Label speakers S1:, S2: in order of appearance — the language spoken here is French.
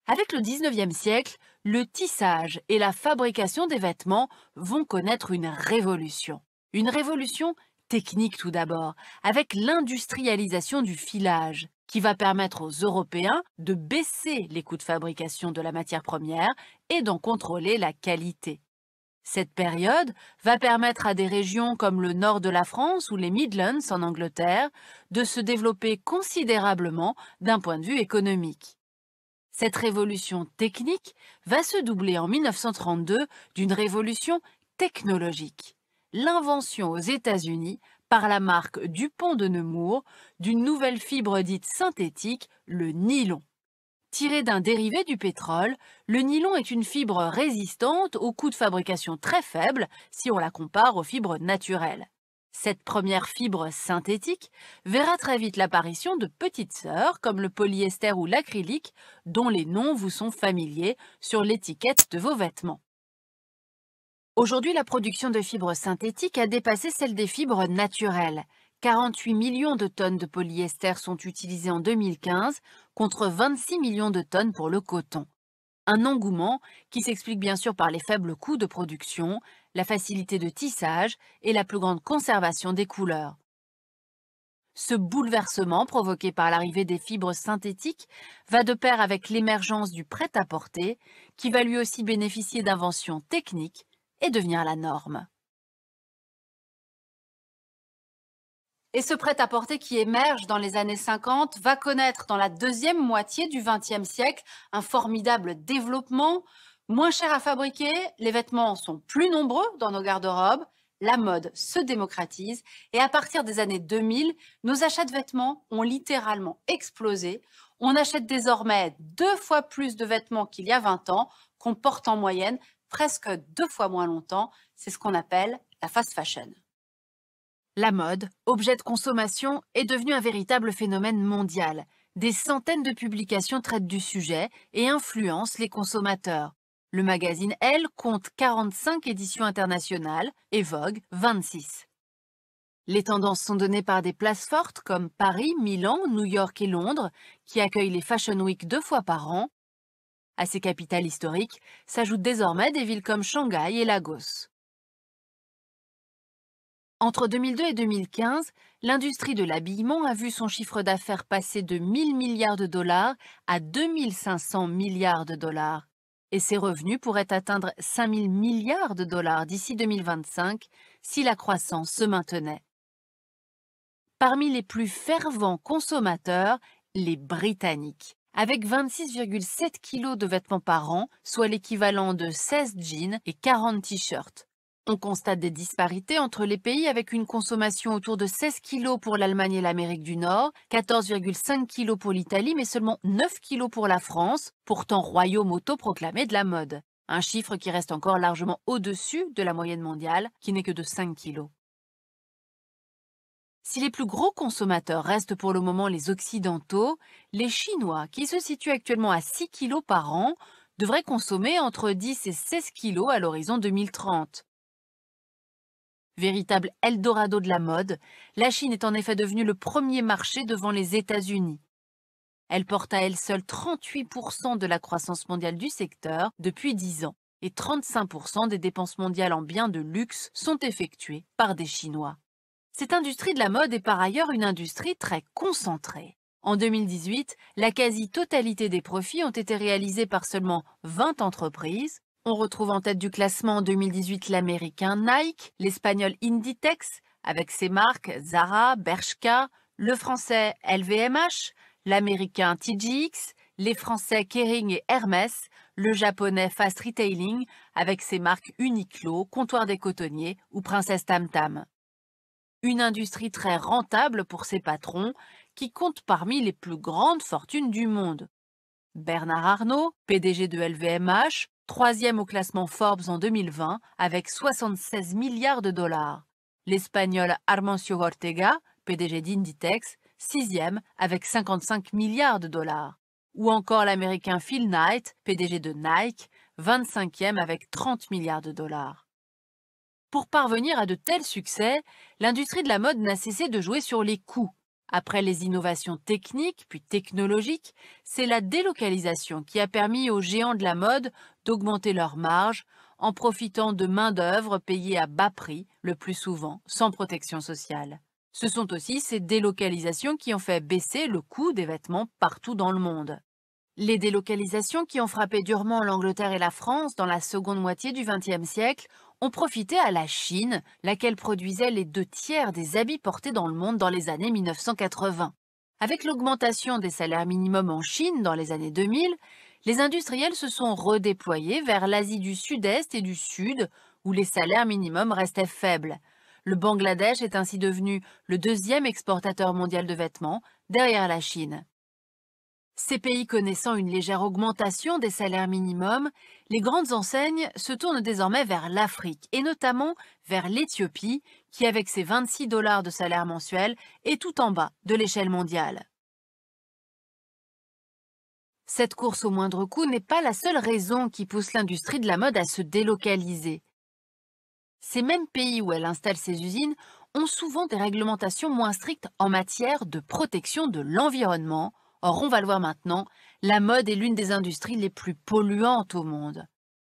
S1: Avec le 19e siècle, le tissage et la fabrication des vêtements vont connaître une révolution. Une révolution technique tout d'abord, avec l'industrialisation du filage, qui va permettre aux Européens de baisser les coûts de fabrication de la matière première et d'en contrôler la qualité. Cette période va permettre à des régions comme le nord de la France ou les Midlands en Angleterre de se développer considérablement d'un point de vue économique. Cette révolution technique va se doubler en 1932 d'une révolution technologique. L'invention aux États-Unis, par la marque Dupont de Nemours, d'une nouvelle fibre dite synthétique, le nylon. Tiré d'un dérivé du pétrole, le nylon est une fibre résistante aux coûts de fabrication très faibles si on la compare aux fibres naturelles. Cette première fibre synthétique verra très vite l'apparition de petites sœurs comme le polyester ou l'acrylique, dont les noms vous sont familiers sur l'étiquette de vos vêtements. Aujourd'hui, la production de fibres synthétiques a dépassé celle des fibres naturelles. 48 millions de tonnes de polyester sont utilisées en 2015 contre 26 millions de tonnes pour le coton. Un engouement qui s'explique bien sûr par les faibles coûts de production, la facilité de tissage et la plus grande conservation des couleurs. Ce bouleversement provoqué par l'arrivée des fibres synthétiques va de pair avec l'émergence du prêt-à-porter qui va lui aussi bénéficier d'inventions techniques et devenir la norme. Et ce prêt-à-porter qui émerge dans les années 50 va connaître dans la deuxième moitié du XXe siècle un formidable développement. Moins cher à fabriquer, les vêtements sont plus nombreux dans nos garde-robes, la mode se démocratise et à partir des années 2000, nos achats de vêtements ont littéralement explosé. On achète désormais 2 fois plus de vêtements qu'il y a 20 ans, qu'on porte en moyenne presque 2 fois moins longtemps. C'est ce qu'on appelle la fast fashion. La mode, objet de consommation, est devenue un véritable phénomène mondial. Des centaines de publications traitent du sujet et influencent les consommateurs. Le magazine Elle compte 45 éditions internationales et Vogue 26. Les tendances sont données par des places fortes comme Paris, Milan, New York et Londres, qui accueillent les Fashion Week 2 fois par an. À ces capitales historiques s'ajoutent désormais des villes comme Shanghai et Lagos. Entre 2002 et 2015, l'industrie de l'habillement a vu son chiffre d'affaires passer de 1000 milliards de dollars à 2500 milliards de dollars. Et ses revenus pourraient atteindre 5000 milliards de dollars d'ici 2025 si la croissance se maintenait. Parmi les plus fervents consommateurs, les Britanniques, avec 26,7 kilos de vêtements par an, soit l'équivalent de 16 jeans et 40 t-shirts. On constate des disparités entre les pays avec une consommation autour de 16 kg pour l'Allemagne et l'Amérique du Nord, 14,5 kg pour l'Italie, mais seulement 9 kg pour la France, pourtant royaume autoproclamé de la mode. Un chiffre qui reste encore largement au-dessus de la moyenne mondiale, qui n'est que de 5 kg. Si les plus gros consommateurs restent pour le moment les Occidentaux, les Chinois, qui se situent actuellement à 6 kg par an, devraient consommer entre 10 et 16 kg à l'horizon 2030. Véritable Eldorado de la mode, la Chine est en effet devenue le premier marché devant les États-Unis. Elle porte à elle seule 38% de la croissance mondiale du secteur depuis 10 ans et 35% des dépenses mondiales en biens de luxe sont effectuées par des Chinois. Cette industrie de la mode est par ailleurs une industrie très concentrée. En 2018, la quasi-totalité des profits ont été réalisés par seulement 20 entreprises. On retrouve en tête du classement en 2018 l'américain Nike, l'espagnol Inditex, avec ses marques Zara, Bershka, le français LVMH, l'américain TJX, les français Kering et Hermès, le japonais Fast Retailing, avec ses marques Uniqlo, Comptoir des Cotonniers ou Princesse Tam Tam. Une industrie très rentable pour ses patrons, qui compte parmi les plus grandes fortunes du monde. Bernard Arnault, PDG de LVMH, troisième au classement Forbes en 2020 avec 76 milliards de dollars. L'espagnol Armancio Ortega, PDG d'Inditex, sixième avec 55 milliards de dollars. Ou encore l'américain Phil Knight, PDG de Nike, 25e avec 30 milliards de dollars. Pour parvenir à de tels succès, l'industrie de la mode n'a cessé de jouer sur les coûts. Après les innovations techniques puis technologiques, c'est la délocalisation qui a permis aux géants de la mode d'augmenter leurs marges en profitant de main-d'œuvre payée à bas prix, le plus souvent sans protection sociale. Ce sont aussi ces délocalisations qui ont fait baisser le coût des vêtements partout dans le monde. Les délocalisations qui ont frappé durement l'Angleterre et la France dans la seconde moitié du XXe siècle ont profité à la Chine, laquelle produisait les 2 tiers des habits portés dans le monde dans les années 1980. Avec l'augmentation des salaires minimums en Chine dans les années 2000, les industriels se sont redéployés vers l'Asie du Sud-Est et du Sud, où les salaires minimums restaient faibles. Le Bangladesh est ainsi devenu le 2e exportateur mondial de vêtements, derrière la Chine. Ces pays connaissant une légère augmentation des salaires minimums, les grandes enseignes se tournent désormais vers l'Afrique et notamment vers l'Éthiopie qui, avec ses 26 dollars de salaire mensuel, est tout en bas de l'échelle mondiale. Cette course au moindre coût n'est pas la seule raison qui pousse l'industrie de la mode à se délocaliser. Ces mêmes pays où elle installe ses usines ont souvent des réglementations moins strictes en matière de protection de l'environnement. Or, on va le voir maintenant, la mode est l'une des industries les plus polluantes au monde.